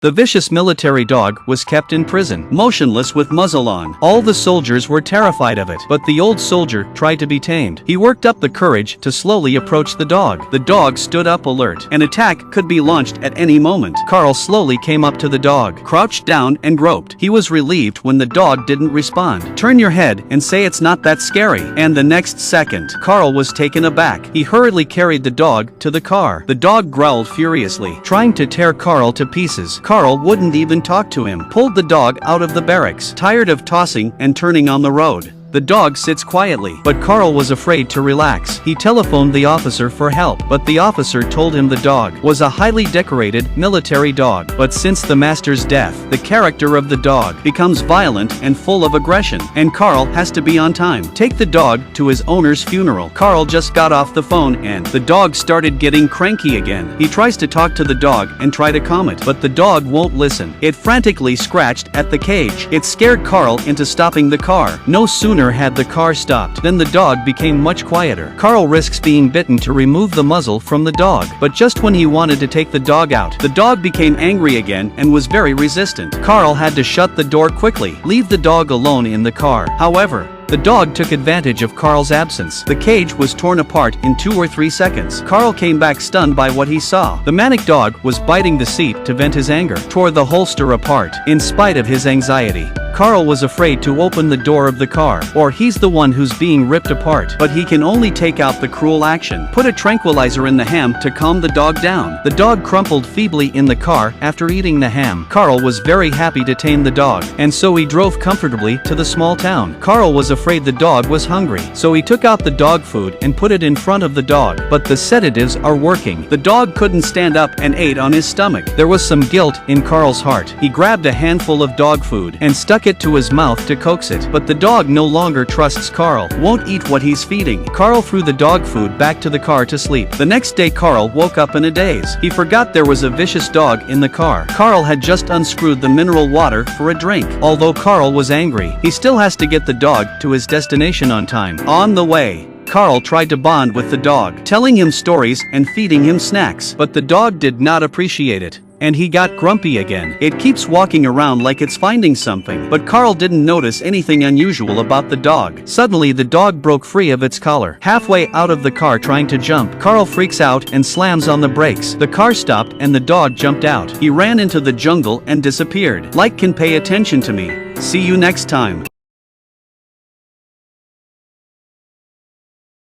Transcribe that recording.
The vicious military dog was kept in prison, motionless with muzzle on. All the soldiers were terrified of it, but the old soldier tried to be tamed. He worked up the courage to slowly approach the dog. The dog stood up alert. An attack could be launched at any moment. Carl slowly came up to the dog, crouched down and groped. He was relieved when the dog didn't respond. "Turn your head and say it's not that scary." And the next second, Carl was taken aback. He hurriedly carried the dog to the car. The dog growled furiously, trying to tear Carl to pieces. Carl wouldn't even talk to him, pulled the dog out of the barracks, tired of tossing and turning on the road. The dog sits quietly, but Carl was afraid to relax. He telephoned the officer for help, but the officer told him the dog was a highly decorated military dog. But since the master's death, the character of the dog becomes violent and full of aggression, and Carl has to be on time. Take the dog to his owner's funeral. Carl just got off the phone and the dog started getting cranky again. He tries to talk to the dog and try to calm it, but the dog won't listen. It frantically scratched at the cage. It scared Carl into stopping the car. No sooner had the car stopped than the dog became much quieter. Carl risks being bitten to remove the muzzle from the dog, but just when he wanted to take the dog out, the dog became angry again and was very resistant. Carl had to shut the door quickly, leave the dog alone in the car. However, the dog took advantage of Carl's absence. The cage was torn apart in 2 or 3 seconds. Carl came back stunned by what he saw. The manic dog was biting the seat to vent his anger, tore the holster apart. In spite of his anxiety, Carl was afraid to open the door of the car, or he's the one who's being ripped apart. But he can only take out the cruel action. Put a tranquilizer in the ham to calm the dog down. The dog crumpled feebly in the car after eating the ham. Carl was very happy to tame the dog, and so he drove comfortably to the small town. Carl was afraid the dog was hungry, so he took out the dog food and put it in front of the dog. But the sedatives are working. The dog couldn't stand up and ate on his stomach. There was some guilt in Carl's heart. He grabbed a handful of dog food and stuck it to his mouth to coax it. But the dog no longer trusts Carl, won't eat what he's feeding. Carl threw the dog food back to the car to sleep. The next day Carl woke up in a daze. He forgot there was a vicious dog in the car. Carl had just unscrewed the mineral water for a drink. Although Carl was angry, he still has to get the dog to his destination on time. On the way, Carl tried to bond with the dog, telling him stories and feeding him snacks. But the dog did not appreciate it, and he got grumpy again. It keeps walking around like it's finding something, but Carl didn't notice anything unusual about the dog. Suddenly the dog broke free of its collar. Halfway out of the car trying to jump, Carl freaks out and slams on the brakes. The car stopped and the dog jumped out. He ran into the jungle and disappeared. Like can pay attention to me. See you next time.